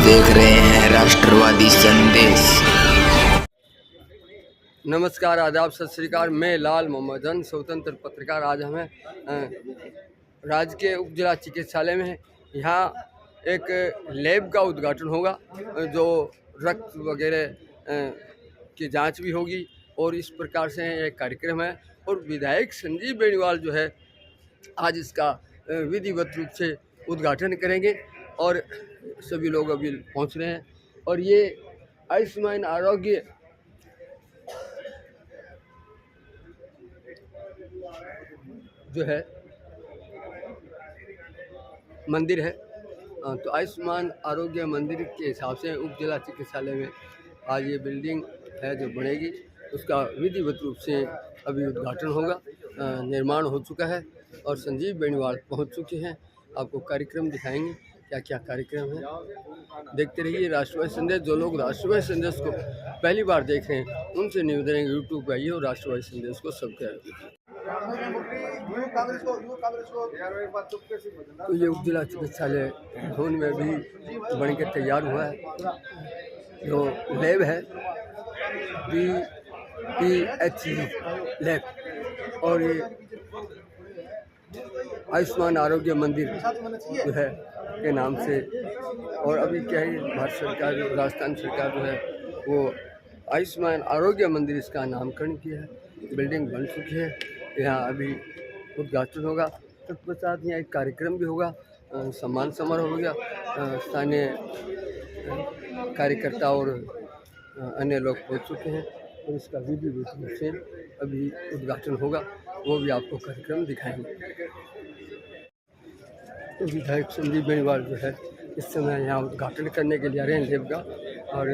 देख रहे हैं राष्ट्रवादी संदेश। नमस्कार, आदाब, सत श्री अकाल। मैं लाल मोहम्मदन, स्वतंत्र पत्रकार। आज हमें राज्य के उप जिला चिकित्सालय में यहाँ एक लैब का उद्घाटन होगा, जो रक्त वगैरह की जांच भी होगी और इस प्रकार से एक कार्यक्रम है। और विधायक संजीव बेनीवाल जो है आज इसका विधिवत रूप से उद्घाटन करेंगे और सभी लोग अभी पहुंच रहे हैं। और ये आयुष्मान आरोग्य जो है मंदिर है, तो आयुष्मान आरोग्य मंदिर के हिसाब से उप जिला चिकित्सालय में आज ये बिल्डिंग है जो बनेगी, उसका विधिवत रूप से अभी उद्घाटन होगा। निर्माण हो चुका है और संजीव बेनीवाल पहुंच चुके हैं। आपको कार्यक्रम दिखाएंगे, क्या क्या कार्यक्रम है। देखते रहिए राष्ट्रवादी संदेश। जो लोग राष्ट्रवादी संदेश को पहली बार देख रहे हैं उनसे निवेदन है यूट्यूब पर आइए और राष्ट्रवादी संदेश को सब्सक्राइब कीजिए। तो ये उप जिला चिकित्सालय धोन में भी बनकर तैयार हुआ है। जो लैब है BPHU लैब, और ये आयुष्मान आरोग्य मंदिर जो है के नाम से। और अभी क्या है, भारत सरकार, राजस्थान सरकार जो है वो आयुष्मान आरोग्य मंदिर इसका नामकरण किया है। बिल्डिंग बन चुकी है, यहाँ अभी उद्घाटन होगा। तत्पश्चात यहाँ एक कार्यक्रम भी होगा, सम्मान समारोह हो गया। स्थानीय कार्यकर्ता और अन्य लोग पहुँच चुके हैं और इसका विधिवत रूप से अभी उद्घाटन होगा, वो भी आपको कार्यक्रम दिखाएंगे। तो विधायक संजीव बेनीवाल जो है इस समय यहाँ उद्घाटन करने के लिए आ रहे हैं लैब का, और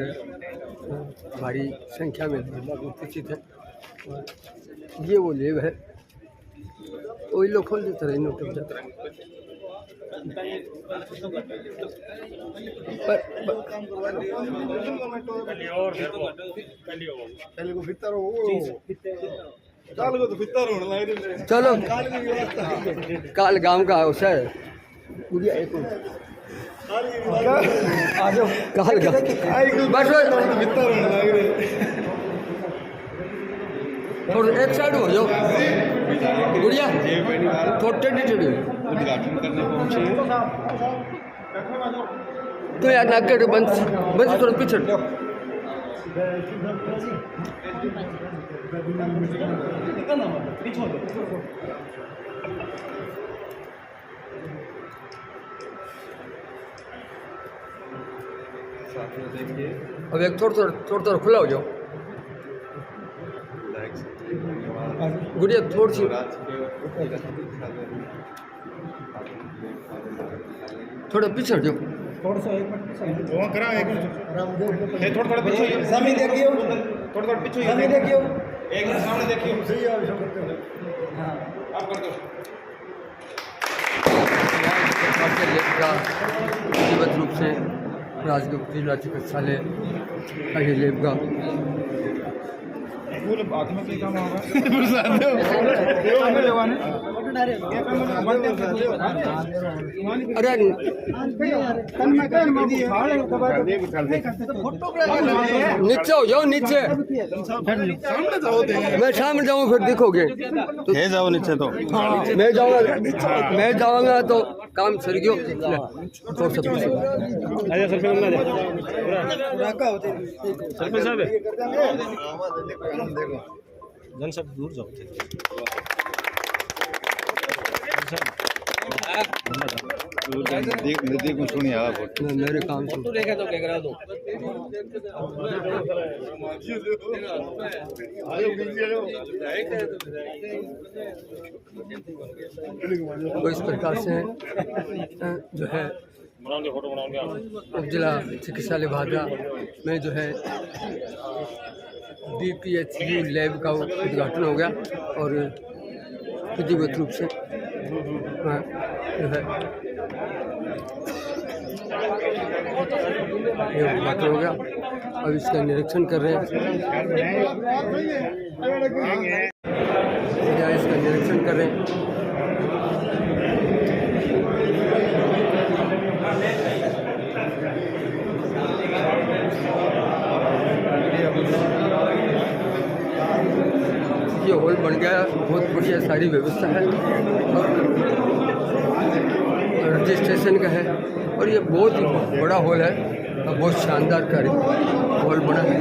भारी संख्या में लोग उपस्थित हैं। और ये वो लैब है, वही लोग खोल देते रहे, इन चलो काल गांव का अवसर थोड़ा एक साइड हो जाओ गुड़िया, थोड़ा टेढ़ी उद्घाटन करने पहुंचे तो यार नाक बंद थोड़ा पीछे। अब एक थोड़ा खुला हो जाओ गुड़िया, थोड़ी सी थोड़ा पीछे जाओ, थोड़ा सा एक मिनट वो करा, एक मिनट थोड़ा पीछे सामने देखियो, थोड़ा पीछे सामने देखियो, एक मिनट सामने देखियो, सही है। हां आप कर दो। विधिवत रूप से राजगुप्त जिला चिकित्सालय का लैब का आत्मा की काम होगा। अरे नीचे हो जाओ, नीचे मैं सामने जाऊँ फिर दिखोगे तो जाओ नीचे। तो मैं जाऊँगा तो काम सर गयो। थोड़ा सा जन सब दूर जाओ। देख को सुनिए आप मेरे काम से लेके तो करा दो। तो इस प्रकार से जो है उप जिला चिकित्सालय भादरा में जो है BPHU लैब का उद्घाटन हो गया और विधिवत रूप से जो है ये उद्घाटन हो गया। अब इसका निरीक्षण कर रहे हैं, इसका निरीक्षण कर रहे हैं। गया, बहुत बढ़िया सारी व्यवस्था है और रजिस्ट्रेशन का है। और ये बहुत बड़ा हॉल है और बहुत शानदार कार्य हॉल बना है।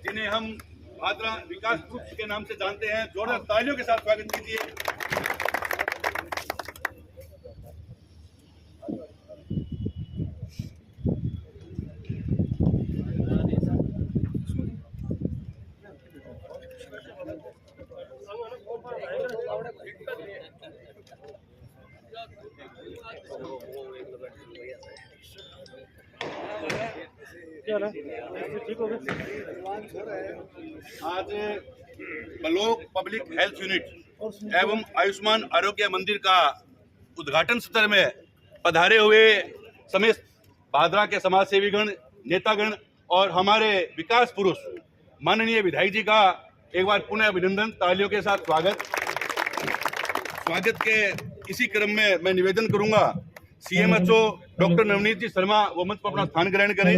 जिन्हें हम भादरा विकास ग्रुप के नाम से जानते हैं, जोरदार तालियों के साथ स्वागत कीजिए। आज बलोक पब्लिक हेल्थ यूनिट एवं आयुष्मान आरोग्य मंदिर का उद्घाटन सत्र में पधारे हुए समेत भादरा के समाज सेवीगण, नेतागण और हमारे विकास पुरुष माननीय विधायक जी का एक बार पुनः अभिनंदन, तालियों के साथ स्वागत के इसी क्रम में मैं निवेदन करूंगा CMHO डॉक्टर नवनीत जी शर्मा वो मंच पर अपना स्थान ग्रहण करें।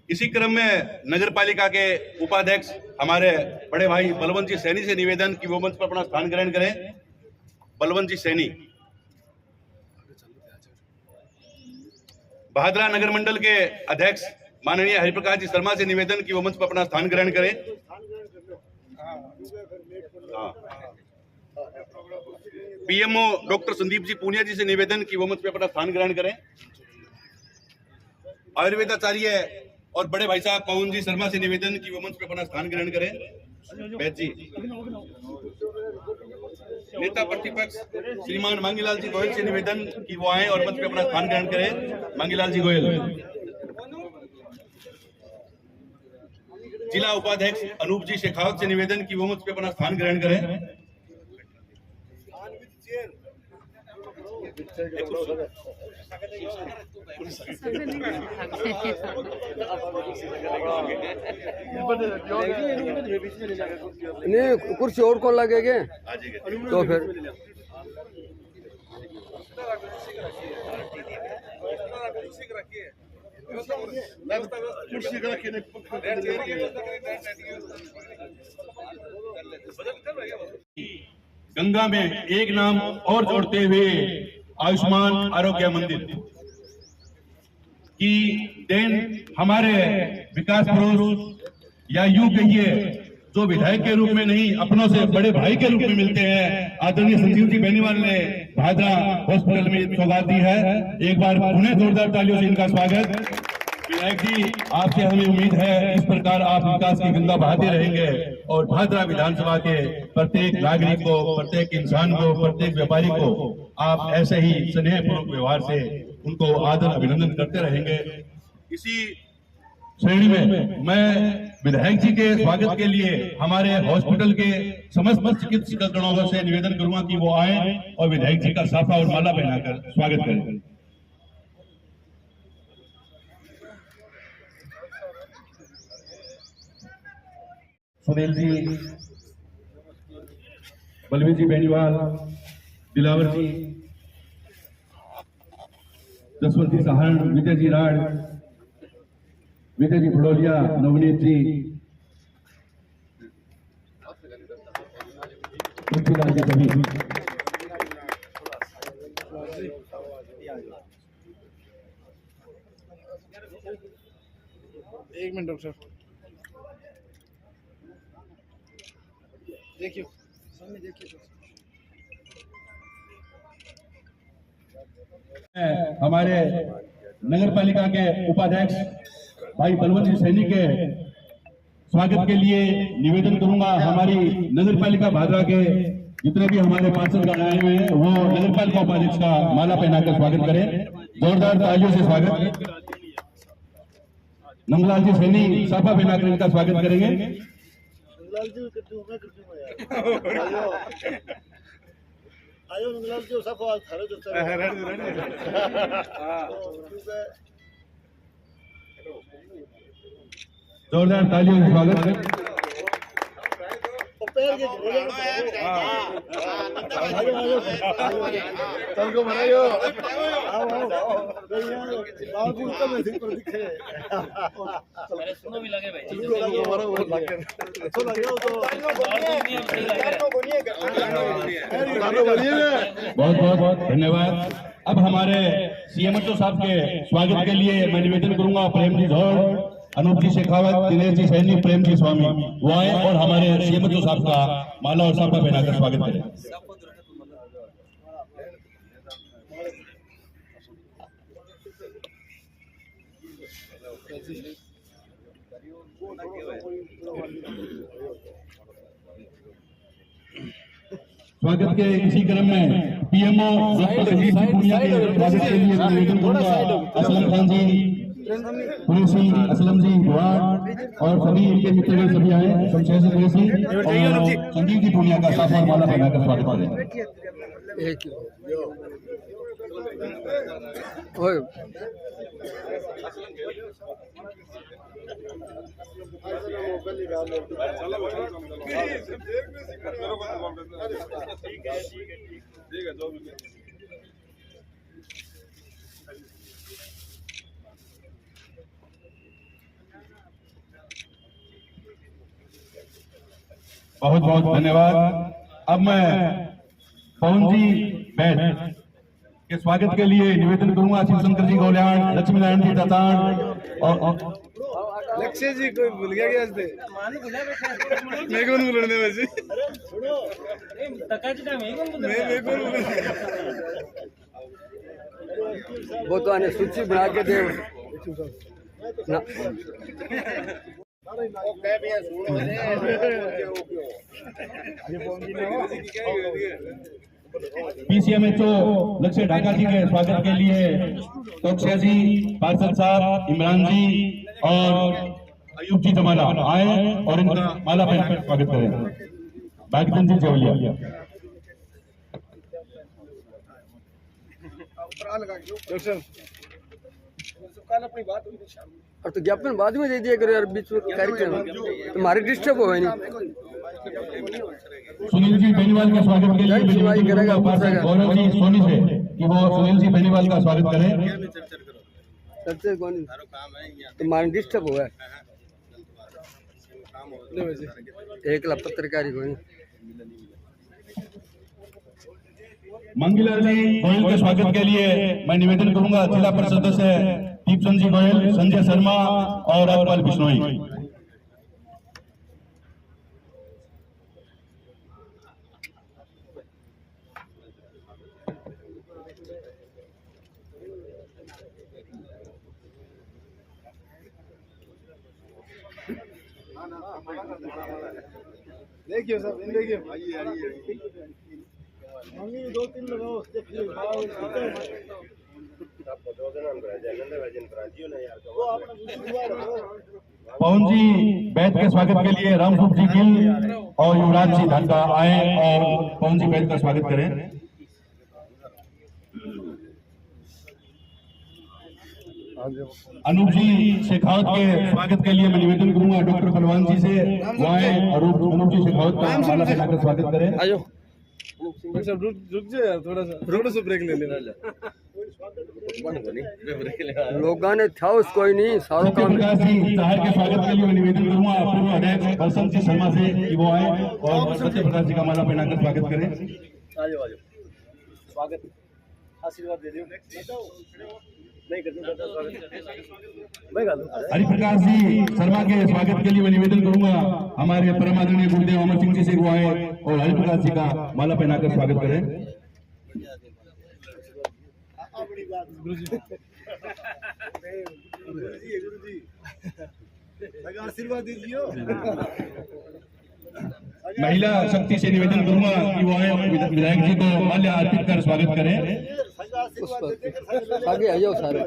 इसी क्रम में नगर पालिका के उपाध्यक्ष हमारे बड़े भाई बलवंत जी सैनी से निवेदन कि वो मंच पर अपना स्थान ग्रहण करें। बलवंत जी सैनी। भादरा नगर मंडल के अध्यक्ष माननीय हरिप्रकाश जी शर्मा से निवेदन कि वो मंच पर अपना स्थान ग्रहण करें। PMO डॉक्टर संदीप जी पूनिया जी से निवेदन कि वो मंच पर अपना स्थान ग्रहण करें। आयुर्वेदाचार्य और बड़े भाई साहब पवन जी शर्मा से निवेदन कि वो मंच पर अपना स्थान ग्रहण करें। बैद जी। नेता प्रतिपक्ष श्रीमान मांगीलाल जी गोयल से निवेदन कि वो आए और मंच पर अपना स्थान ग्रहण करें। मांगीलाल जी गोयल। जिला उपाध्यक्ष अनूप जी शेखावत से निवेदन कि वो मंच पर अपना स्थान ग्रहण करें। नहीं, कुर्सी और कौन लगेगा तो फिर गंगा में एक नाम और जोड़ते हुए आयुष्मान आरोग्य मंदिर की देन हमारे विकास पुरुष या यूं कहिए जो विधायक के रूप में नहीं अपनों से बड़े भाई के रूप में मिलते हैं, आदरणीय संजीव जी बेनीवाल ने भादरा हॉस्पिटल में सौगात दी है। एक बार पुनः जोरदार तालियों से इनका स्वागत। विधायक जी, आपसे हमें उम्मीद है इस प्रकार आप विकास की गंगा बहाते रहेंगे और भादरा विधानसभा के प्रत्येक नागरिक को, प्रत्येक इंसान को, प्रत्येक व्यापारी को आप ऐसे ही स्नेहपूर्वक व्यवहार से उनको आदर अभिनंदन करते रहेंगे। इसी श्रेणी में मैं विधायक जी के स्वागत के लिए हमारे हॉस्पिटल के समस्त चिकित्सकों से निवेदन करूंगा कि वो आए और विधायक जी का साफा और माला पहनाकर स्वागत करें। सुनील जी, बलवीर जी बेनीवाल, दिलावर जी, जसवंत जी सहारण, विजय जी राड, विजय जी भड़ोलिया, नवनीत जी, पृथ्वीराज जी सभी। एक मिनट डॉक्टर देखिए सामने देखिए। हमारे नगर पालिका के उपाध्यक्ष भाई बलवंत जी सैनी के स्वागत के लिए निवेदन करूंगा। हमारी नगर पालिका भादरा के जितने भी हमारे पार्षदगण आए हुए हैं वो नगर पालिका उपाध्यक्ष का माला पहनाकर स्वागत करें। जोरदार तालियों से स्वागत। नंदलाल जी सैनी साफा पहनाकर इनका स्वागत करेंगे। आयो नंदलाल जी सब खड़े जो जोरदार तालियों से स्वागत। सबको बनाइयो आओ बाबू तो मैं सिंह पर दिखे अरे सुनो भी लगे भाई सुनो लगे हमारा बहुत लगे अच्छा लगे तो बहुत बहुत धन्यवाद। अब हमारे सीएमएचओ साहब के स्वागत के लिए मैं निवेदन करूंगा प्रेम जी धौड़, अनूप जी शेखावत, दिनेश जी सैनी, प्रेम जी स्वामी वो आए और हमारे सीएमएचओ साहब का माला और साफा पहनाकर स्वागत करें। स्वागत के इसी क्रम में पीएमओ डॉक्टर संजीव जी पुनिया के स्वागत के लिए निवेदन करूंगा असलम खान जी, कुरैशी असलम जी बुआर और सभी इनके मित्र सभी आए शमशेर जी कुरैशी और संजीव जी पुनिया का साफा और माला पहनाकर स्वागत करें। बहुत बहुत धन्यवाद। अब मैं पवन जी बैठ के स्वागत के लिए निवेदन करूंगा शिवशंकर जी गौलियान, लक्ष्मी नारायण जी तातान और लक्ष्य जी कोई भूल गया क्या आज मैं कौन बोलने वैसे मैं कौन वो तो आने सूची बना के दे ना। पीसीएमएचओ लक्ष्य ढाका जी के स्वागत के लिए तोक्सिया जी, पार्षद साहब, इमरान जी और अयूब जी जमाला आए और इनका माला पहनकर स्वागत करें। बागदन जी जवलिया और तो ज्ञापन बाद में दे दिया करो यार, बीच में कार्यक्रम तुम्हारे डिस्टर्ब हो नहीं। सुनील जी बेनीवाल का स्वागत के लिए गौरव जी सोनी से कि वो सुनील जी बेनीवाल का स्वागत करें। सबसे कौन तुम्हारे डिस्टर्ब हुआ है एक ला पत्रकारी को मंगीलाल जी गोयल के स्वागत के लिए मैं निवेदन करूंगा जिला परिषद सदस्य दीपचंद जी गोयल, संजय शर्मा और राजपाल बिश्नोई। देखिए सब देखिए मम्मी 2-3 लगाओ देखिए पवन जी बैठ के स्वागत के लिए रामसूप जी गिल और युवराज जी ढाका आए और पवन जी बैठ का स्वागत करें। अनूप जी शेखावत के स्वागत के लिए मैं निवेदन करूंगा डॉक्टर बलवान जी से वो आए और अनूप जी शेखावत का माला पहनाकर स्वागत करें। रुक जाए यार थोड़ा सा ब्रेक ले लेना लोगों ने था उसको ही नहीं सारों काम विकास जी सहायक के स्वागत के लिए मैं निवेदन करूंगा पूर्व अध्यक्ष बसंत जी शर्मा से कि वो आए और सत्य प्रकाश जी का माला पहनाकर स्वागत करें। स्वागत आशीर्वाद दे दियो हरिप्रकाश जी शर्मा के स्वागत के लिए मैं निवेदन करूंगा हमारे परम आदरणीय गुरुदेव अमर सिंह जी से वो आए और हरिप्रकाश जी का माला पहनाकर स्वागत करें। आशीर्वाद दीजिए। महिला शक्ति से निवेदन करूंगा कि वो आए विधायक जी को माल्य अर्पित कर स्वागत करें। आगे आ जाओ सारे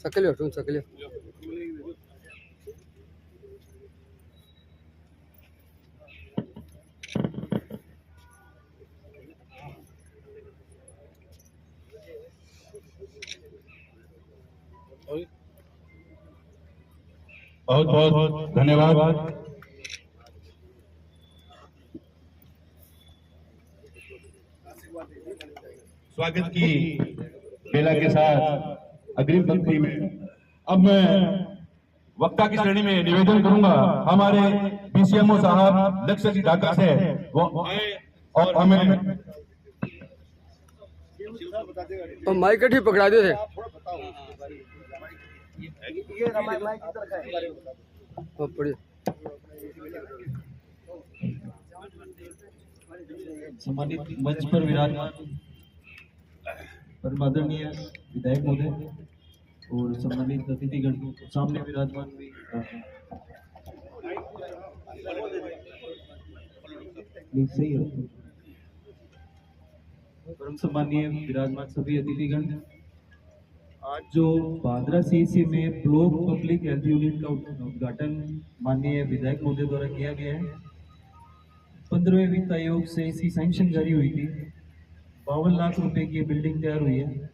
सकलियो तुम सकलियो बहुत बहुत धन्यवाद। स्वागत की बेला के साथ अग्रिम पंक्ति में अब मैं वक्ता की श्रेणी में निवेदन करूंगा हमारे पीसीएमओ साहब लक्ष्य जी ढाका से वो आए और हमें और माइक ही पकड़ा दे थे। सम्मानित मंच पर विराजमान परम आदरणीय विधायक महोदय और सम्मानित अतिथिगण सामने विराजमान भी सही है। परम सम्मानीय विराजमान सभी अतिथिगण, आज जो भादरा सीएससी में ब्लॉक पब्लिक हेल्थ यूनिट का उद्घाटन माननीय विधायक महोदय द्वारा किया गया है। 15वें वित्त आयोग से इसकी सैंक्शन जारी हुई थी। 52 लाख रुपए की बिल्डिंग तैयार हुई है।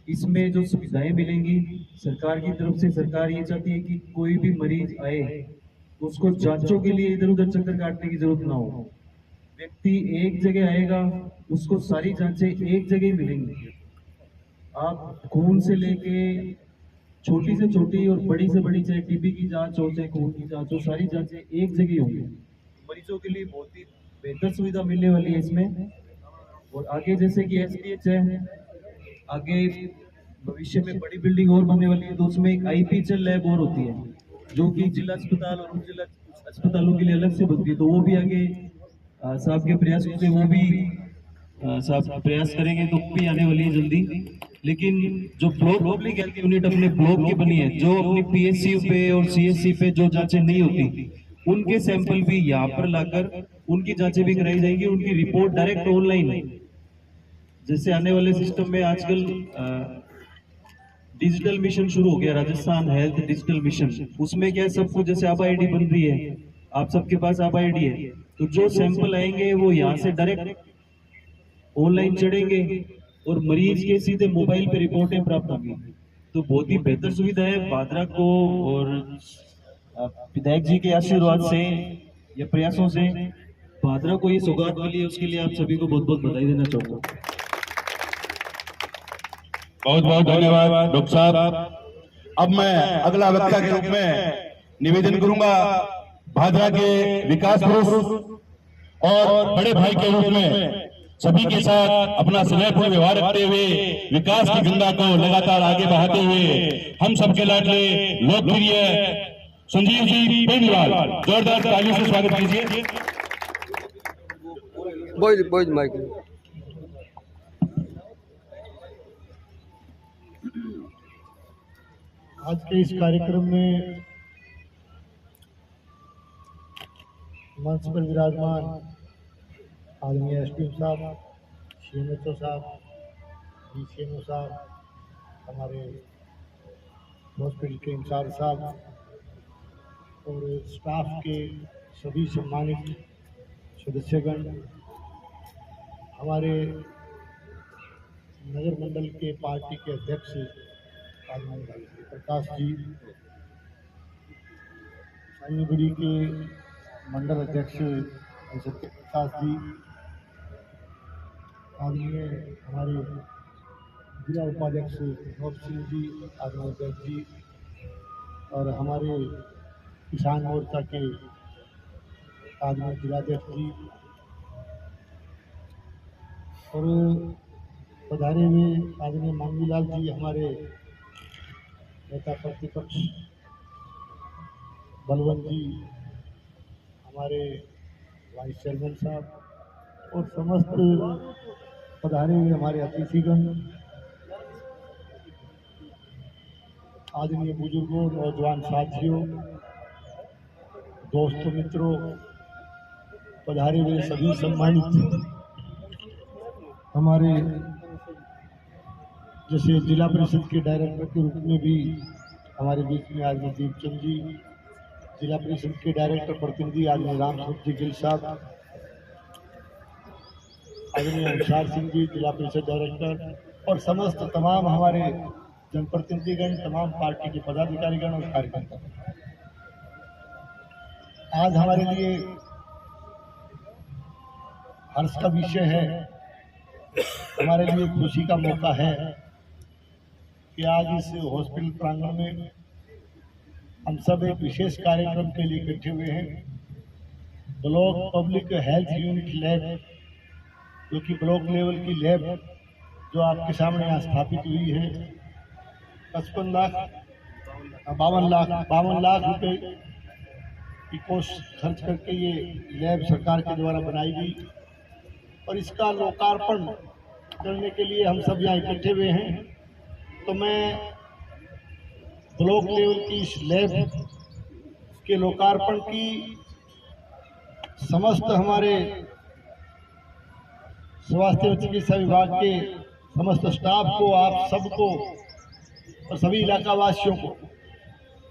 इसमें जो सुविधाएं मिलेंगी सरकार की तरफ से, सरकार ये चाहती है कि कोई भी मरीज आए उसको जांचों के लिए इधर उधर चक्कर काटने की जरूरत ना हो। व्यक्ति एक जगह आएगा, उसको सारी जांचें एक जगह ही मिलेंगी। आप खून से लेके छोटी से छोटी और बड़ी से बड़ी, चाहे टीबी की जांच हो, चाहे खून की जांच हो, सारी जांचें एक जगह होंगी। मरीजों के लिए बहुत ही बेहतर सुविधा मिलने वाली है इसमें। और आगे जैसे कि एसपीएच है, आगे भविष्य में बड़ी बिल्डिंग और बनने वाली है, तो उसमें एक आईपीएचएल लैब और होती है जो कि जिला अस्पताल और उप जिला अस्पतालों के लिए अलग से बनती है। तो वो भी आगे साहब के प्रयासों से वो भी साहब प्रयास करेंगे, तो वो भी आने वाली है जल्दी। लेकिन जो ब्लॉक पब्लिक हेल्थ यूनिट अपने ब्लॉक की बनी है, जो अपनी पीएचसी पे और सीएचसी पे जो जांचें नहीं होती उनके सैंपल भी यहाँ पर लाकर उनकी जांचें भी कराई जाएंगी। उनकी रिपोर्ट डायरेक्ट ऑनलाइन, जैसे आने वाले सिस्टम में आजकल डिजिटल मिशन शुरू हो गया, राजस्थान हेल्थ डिजिटल मिशन। उसमें क्या है, सब कुछ जैसे आबा आईडी बन रही है, आप सबके पास आबा आईडी है, तो जो सैंपल आएंगे वो यहाँ से डायरेक्ट ऑनलाइन चढ़ेंगे और मरीज के सीधे मोबाइल पे रिपोर्टें प्राप्त होंगी। तो बहुत ही बेहतर सुविधा है। भादरा को और विधायक जी के आशीर्वाद से या प्रयासों से भादरा को ये सौगात मिली है, उसके लिए आप सभी को बहुत बहुत बधाई देना चाहूंगा। बहुत बहुत धन्यवाद डॉक्टर साहब। अब मैं अगला वक्ता के रूप में निवेदन करूंगा भादरा के विकास पुरुष और बड़े भाई के रूप में सभी के साथ अपना स्नेहपूर्ण व्यवहार रखते हुए विकास की गंगा को लगातार आगे बढ़ाते हुए हम सबके लाडले लोकप्रिय संजीव जी बेनीवाल, जोरदार तालियों से स्वागत कीजिए। बोझ माइक। आज के इस कार्यक्रम में मंच पर विराजमान आदरणीय एसपीएम साहब, सीएमएचओ साहब, डीसीएमओ साहब, हमारे हॉस्पिटल के इंचार्ज साहब और स्टाफ के सभी सम्मानित सदस्यगण, हमारे नगर मंडल के पार्टी के अध्यक्ष आदरणीय भाई प्रकाश जी, साईगुड़ी के मंडल अध्यक्ष सत्य प्रकाश जी, आदरणीय हमारे जिला उपाध्यक्ष नौब सिंह जी, आदरणीय अध्यक्ष जी, और हमारे किसान मोर्चा के आदरणीय जिलाध्यक्ष जी और पधारे हुए आदरणीय मांगीलाल जी, हमारे नेता प्रतिपक्ष बलवंत जी, हमारे वाइस चेयरमैन साहब और समस्त पधारे हुए हमारे अतिथिगण, आदरणीय बुजुर्गों, नौजवान साथियों, दोस्तों, मित्रों, पधारे हुए सभी सम्मानित, हमारे जैसे जिला परिषद के डायरेक्टर के रूप में भी हमारे बीच में आदरणीय दीपचंद जी, जिला परिषद के डायरेक्टर प्रतिनिधि आदरणीय रामस्वरूप जी गिल साहब, आदरणीय अंसार सिंह जी, जिला परिषद डायरेक्टर, और समस्त तमाम हमारे जनप्रतिनिधिगण, तमाम पार्टी के पदाधिकारीगण और कार्यकर्ता। आज हमारे लिए हर्ष का विषय है, हमारे लिए खुशी का मौका है कि आज इस हॉस्पिटल प्रांगण में हम सब एक विशेष कार्यक्रम के लिए इकट्ठे हुए हैं। Block public health unit lab, जो कि ब्लॉक लेवल की लैब जो आपके सामने यहाँ स्थापित हुई है, 52 लाख रुपए की कोशिश खर्च करके ये लैब सरकार के द्वारा बनाई गई और इसका लोकार्पण करने के लिए हम सब यहाँ इकट्ठे हुए हैं। तो मैं ब्लॉक लेवल की इस लैब के लोकार्पण की समस्त हमारे स्वास्थ्य और चिकित्सा विभाग के समस्त स्टाफ को, आप सबको और सभी इलाका वासियों को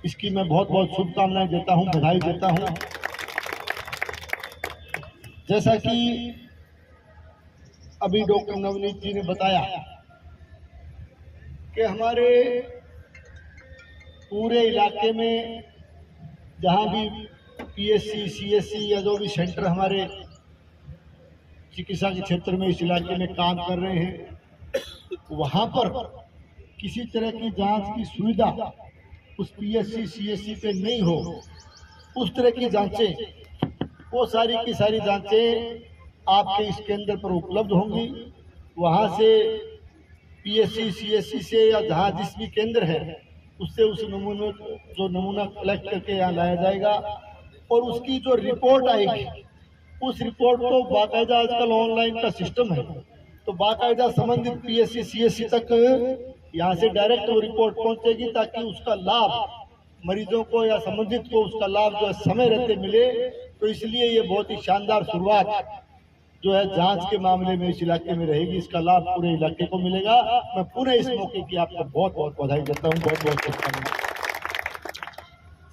इसकी मैं बहुत बहुत शुभकामनाएं देता हूं, बधाई देता हूं। जैसा कि अभी डॉक्टर नवनीत जी ने बताया कि हमारे पूरे इलाके में जहां भी पीएससी, सीएससी या जो भी सेंटर हमारे चिकित्सा के क्षेत्र में इस इलाके में काम कर रहे हैं, वहां पर किसी तरह की जांच की सुविधा उस पीएससी, सीएससी पे नहीं हो, उस तरह की जांचें, वो सारी की सारी जांचें आपके इस केंद्र पर उपलब्ध होंगी। वहां से पीएससी, सीएससी से या जहां जिस भी केंद्र है उससे उस नमूना कलेक्ट करके यहाँ लाया जाएगा और उसकी जो रिपोर्ट आएगी, उस रिपोर्ट को बाकायदा, आजकल ऑनलाइन का सिस्टम है, तो बाकायदा संबंधित पीएससी, सीएससी तक यहाँ से डायरेक्ट वो रिपोर्ट पहुँचेगी ताकि उसका लाभ मरीजों को या संबंधित को उसका लाभ जो है समय रहते मिले। तो इसलिए ये बहुत ही शानदार शुरुआत जो है जांच के मामले में इस इलाके में रहेगी, इसका लाभ पूरे इलाके को मिलेगा। मैं पूरे इस मौके की आपको बहुत बहुत बधाई देता हूँ, बहुत बहुत शुभकामनाएं।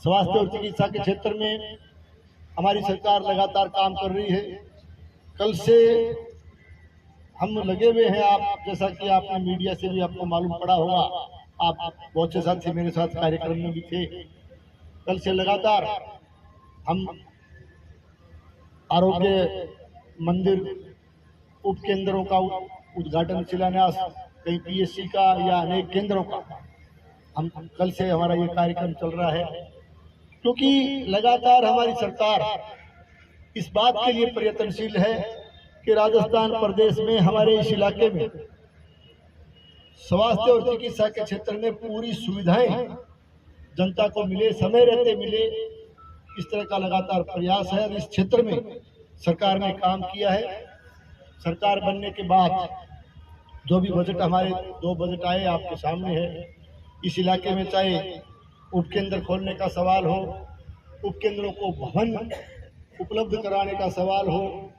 स्वास्थ्य और चिकित्सा के क्षेत्र में हमारी सरकार लगातार काम कर रही है। कल से हम लगे हुए हैं, आप जैसा कि आपने मीडिया से भी आपको मालूम पड़ा होगा, आप बहुत से साथी मेरे साथ कार्यक्रम में भी थे। कल से लगातार हम आरोग्य मंदिर उप केंद्रों का उद्घाटन, शिलान्यास, कहीं पीएससी का या अनेक केंद्रों का हम कल से हमारा ये कार्यक्रम चल रहा है, क्योंकि लगातार हमारी सरकार इस बात के लिए प्रयत्नशील है कि राजस्थान प्रदेश में, हमारे इस इलाके में स्वास्थ्य और चिकित्सा के क्षेत्र में पूरी सुविधाएं जनता को मिले, समय रहते मिले, इस तरह का लगातार प्रयास है। इस क्षेत्र में सरकार ने काम किया है। सरकार बनने के बाद जो भी बजट, हमारे 2 बजट आए आपके सामने है। इस इलाके में चाहे उपकेंद्र खोलने का सवाल हो, उपकेंद्रों को भवन उपलब्ध कराने का सवाल हो,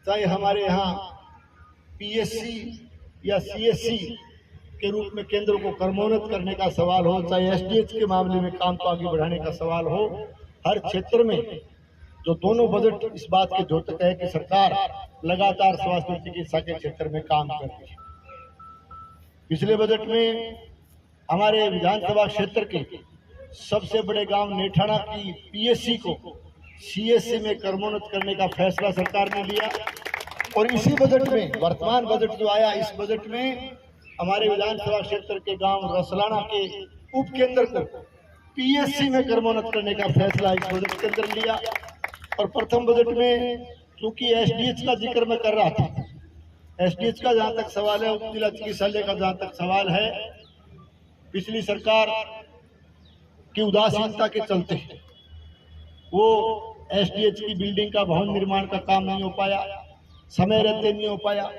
चाहे हमारे यहाँ पीएससी या सीएससी के रूप में केंद्रों को कर्मोन्नत करने का सवाल हो, चाहे एसडीएच के मामले में काम को आगे बढ़ाने का सवाल हो, हर क्षेत्र में जो दोनों बजट इस बात के द्योतक है कि सरकार लगातार स्वास्थ्य और चिकित्सा के क्षेत्र में काम कर रही है। पिछले बजट में हमारे विधानसभा क्षेत्र के सबसे बड़े गांव नेठाना की पीएससी को सीएससी में कर्मोन्नत करने का फैसला सरकार ने लिया और इसी बजट में, वर्तमान बजट जो आया, इस बजट में हमारे विधानसभा क्षेत्र के गांव रसलाना के उप केंद्र को पीएससी में कर्मोन्नत करने का फैसला इस बजट के अंदर लिया। और प्रथम बजट में चूंकि एसडीएच का जिक्र मैं कर रहा था, एसडीएच का जहां तक सवाल है, उप जिला चिकित्सालय का जहां तक सवाल है, पिछली सरकार की उदासीनता के चलते वो एसडीएच की बिल्डिंग का भवन निर्माण का काम नहीं हो पाया, समय रहते नहीं हो पाया।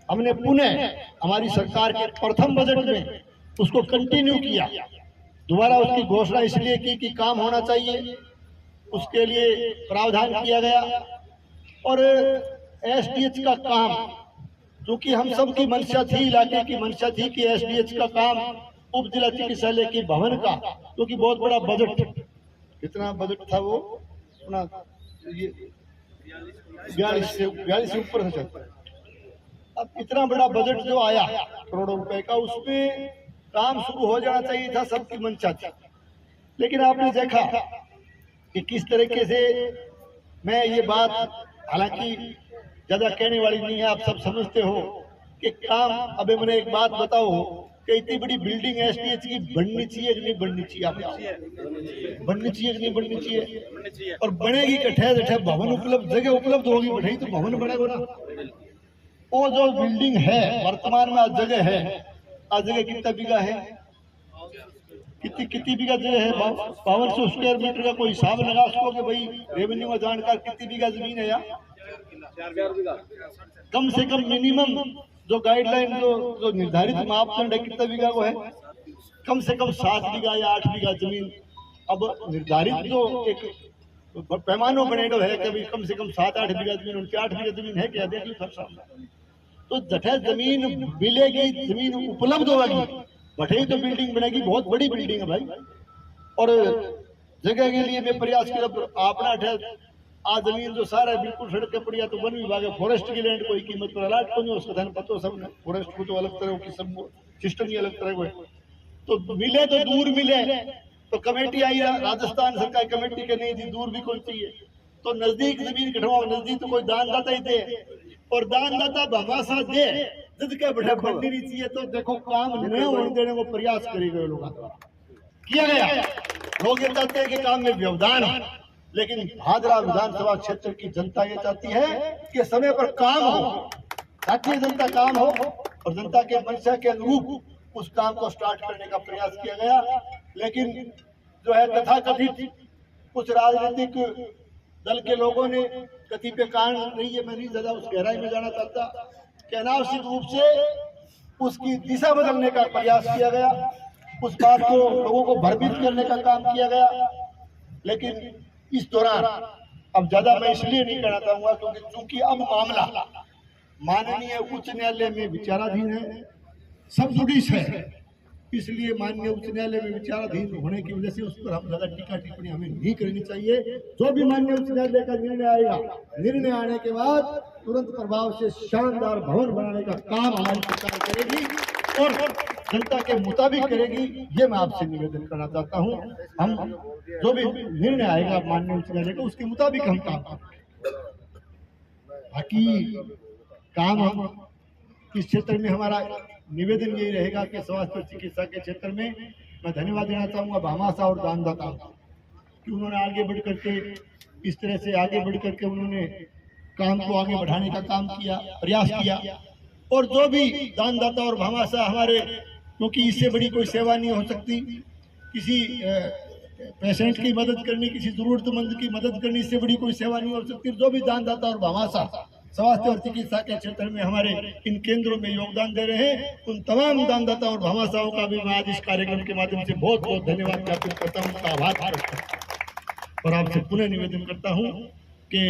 हमने पुनः हमारी सरकार के प्रथम बजट में उसको कंटिन्यू किया, दोबारा उसकी घोषणा इसलिए की कि काम होना चाहिए, उसके लिए प्रावधान किया गया। और एसडीएच का काम, जो कि हम सब की मंशा थी, इलाके की मंशा थी कि एसडीएच का काम, उप जिला चिकित्सालय की भवन का, जो कि बहुत बड़ा बजट, कितना बजट था वो, अपना ये 42 से ऊपर से चलता है। अब इतना बड़ा बजट जो आया करोड़ों रुपए का, उसमें काम शुरू हो जाना चाहिए था, सबकी मंशा थी। लेकिन आपने देखा कि किस तरीके से, मैं ये बात हालांकि ज़्यादा कहने वाली नहीं है, आप सब समझते हो कि काम। अबे मैंने एक बात बताओ कि इतनी बड़ी बिल्डिंग एसटीएच की बननी चाहिए कि नहीं बननी चाहिए? आप बननी चाहिए कि नहीं बननी चाहिए? और बनेगी कठे जठे भवन उपलब्ध, जगह उपलब्ध होगी बढ़ई तो भवन बनेगा ना। वो जो बिल्डिंग है वर्तमान में आज जगह है, आज जगह कितना बीघा है, कितनी बीघा जगह है? 5200 स्क्वायर मीटर का कोई हिसाब लगा उसको कि भाई रेवेन्यू में जानकार कितनी बीघा जमीन है? यार कम से कम मिनिमम जो गाइडलाइन जो निर्धारित मापदंड है कितना बीघा को है? कम से कम 7 बीघा या 8 बीघा जमीन। अब निर्धारित जो एक पैमानों बनेडो है कि कम से कम 7-8 बीघा जमीन, उनकी 8 बीघा जमीन है क्या? देख लो सब सामने। तो जठे जमीन मिलेगी, जमीन उपलब्ध होगी, बठे तो बिल्डिंग बनेगी। बहुत बड़ी बिल्डिंग है भाई। और जगह के लिए मैं प्रयास किया, आपना आज जमीन जो सारा है बिल्कुल सड़क के पड़िया तो वन विभाग है, फॉरेस्ट की लैंड कोई कीमत पर अलाट को नहीं, उसका धन पतो सब ने। फॉरेस्ट को तो अलग तरह की सब सिस्टम ही अलग तरह को है। तो मिले तो दूर मिले तो कमेटी आई, राजस्थान सरकार कमेटी के नहीं दी, दूर भी कोई चाहिए तो नजदीक जमीन कटवाओ। नजदीक तो कोई दानदाता ही दे, और दानदाता भमासा दे जिद के बढ़े बननी नहीं चाहिए। तो देखो काम न होने देने को प्रयास करे गए लोगों द्वारा किया गया। लोग ये चाहते हैं कि काम में व्यवधान है, लेकिन भादरा विधानसभा क्षेत्र की जनता ये चाहती है कि समय पर काम हो, ताकि जनता काम हो और जनता के मंशा के अनुरूप उस काम को स्टार्ट करने का प्रयास किया गया। लेकिन जो है तथाकथित कुछ राजनीतिक दल के लोगों ने कतिपय कारण नहीं है, मैं नहीं ज्यादा उस गहराई में जाना चाहता, कि अनावश्यक रूप से उसकी दिशा बदलने का प्रयास किया गया, उस बात को लोगों को भयभीत करने का काम किया गया। लेकिन इस दौरान अब ज्यादा मैं इसलिए नहीं कहना चाहूंगा क्योंकि चूंकि अब मामला माननीय उच्च न्यायालय में विचाराधीन है, सब जुडिश है, इसलिए माननीय उच्च न्यायालय में विचाराधीन होने की वजह से उस पर हम ज्यादा टीका टिप्पणी हमें नहीं करनी चाहिए। जो भी माननीय उच्च न्यायालय का निर्णय आएगा, निर्णय आने के बाद तुरंत प्रभाव से शानदार भवन बनाने का काम हमारी सरकार करेगी और जनता के मुताबिक करेगी। ये मैं आपसे निवेदन करना चाहता हूँ। हम जो भी निर्णय आएगा माननीय उच्च न्यायालय का, उसके मुताबिक हम काम करेंगे। बाकी काम हम इस क्षेत्र में हमारा निवेदन यही रहेगा कि स्वास्थ्य और चिकित्सा के क्षेत्र में मैं धन्यवाद देना चाहूँगा भामासा और दानदाता कि उन्होंने आगे बढ़ करके इस तरह से आगे बढ़ करके उन्होंने काम को आगे बढ़ाने का काम किया, प्रयास किया। और जो भी दानदाता और भामासा हमारे, क्योंकि इससे बड़ी कोई सेवा नहीं हो सकती, किसी पेशेंट की मदद करनी, किसी जरूरतमंद की मदद करनी, इससे बड़ी कोई सेवा नहीं हो सकती। जो भी दानदाता और भामासा स्वास्थ्य और चिकित्सा के क्षेत्र में हमारे इन केंद्रों में योगदान दे रहे हैं, उन तमाम दानदाता और भामासाओं का भी मैं आज इस कार्यक्रम के माध्यम से बहुत बहुत धन्यवाद ज्ञापित करता हूँ, उनका आभार करता हूँ। और आपसे पुनः निवेदन करता हूँ कि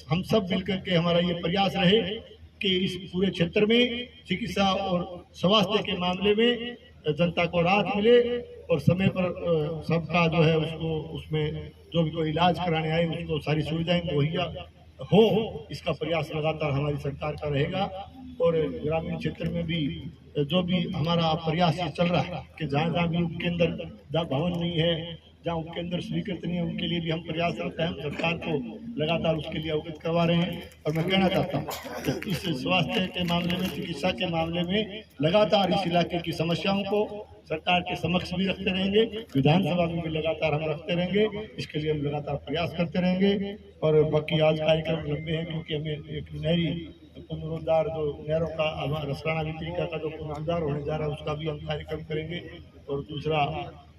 हम सब मिलकर के हमारा ये प्रयास रहे कि इस पूरे क्षेत्र में चिकित्सा और स्वास्थ्य के मामले में जनता को राहत मिले और समय पर सबका जो है उसको, उसमें जो भी कोई इलाज कराने आए उसको सारी सुविधाएं मुहैया हो, इसका प्रयास लगातार हमारी सरकार का रहेगा। और ग्रामीण क्षेत्र में भी जो भी हमारा प्रयास ये चल रहा है कि जहाँ जहाँ भी उपकेंद्र, जहाँ भवन नहीं है, जहाँ उपकेंद्र स्वीकृत नहीं है, उनके लिए भी हम प्रयासरत हैं, सरकार को लगातार उसके लिए अवगत करवा रहे हैं। और मैं कहना चाहता हूँ कि इस स्वास्थ्य के मामले में, चिकित्सा के मामले में लगातार इस इलाके की समस्याओं को सरकार के समक्ष भी रखते रहेंगे, विधानसभा में भी लगातार हम रखते रहेंगे, इसके लिए हम लगातार प्रयास करते रहेंगे। और बाकी आज कार्यक्रम लंबे हैं क्योंकि हमें एक नहरी पुनरुद्धार, जो नहरों का रसराना वितरिका का जो पुनरुद्धार होने जा रहा है उसका भी हम कार्यक्रम करेंगे। और दूसरा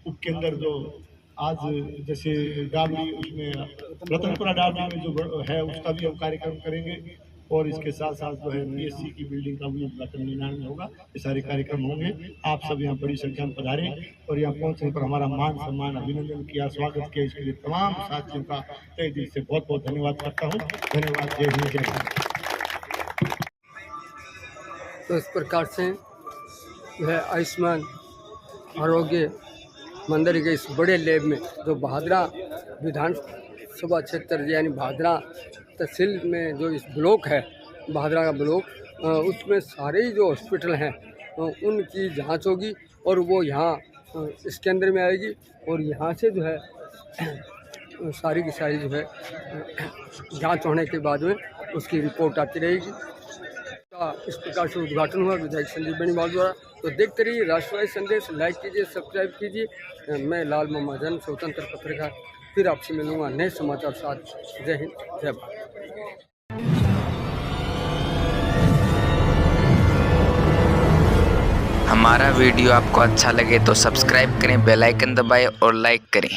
उपकेंद्र जो आज जैसे डाबली, उसमें रतनपुरा डाबली में जो है उसका भी हम कार्यक्रम करेंगे। और इसके साथ साथ जो है PSC की बिल्डिंग का भी उद्घाटन 99 में होगा। ये सारे कार्यक्रम होंगे। आप सब यहाँ बड़ी संख्या में पधारे और यहाँ पहुँचने पर हमारा मान सम्मान, अभिनंदन किया, स्वागत किया, इसके लिए तमाम साथियों का तहे दिल से बहुत बहुत धन्यवाद करता हूँ। धन्यवाद। जय हिंद, जय भारत। तो इस प्रकार से जो है आयुष्मान आरोग्य मंदिर के इस बड़े लैब में जो भादरा विधानसभा क्षेत्र यानी भादरा तहसील में जो इस ब्लॉक है, भादरा का ब्लॉक, उसमें सारे ही जो हॉस्पिटल हैं उनकी जांच होगी और वो यहाँ इस केंद्र में आएगी। और यहाँ से जो है सारी की सारी जो है जांच होने के बाद में उसकी रिपोर्ट आती रहेगी। इस प्रकार से उद्घाटन हुआ विधायक संजीव बेनीवाल द्वारा। तो देखते रहिए राष्ट्रवादी संदेश, लाइक कीजिए, सब्सक्राइब कीजिए। मैं लाल मोहम्मदन, स्वतंत्र पत्रकार, फिर आपसे मिलूंगा नए समाचार साथ। जय हिंद, जय भारत। हमारा वीडियो आपको अच्छा लगे तो सब्सक्राइब करें, बेल आइकन दबाएं और लाइक करें।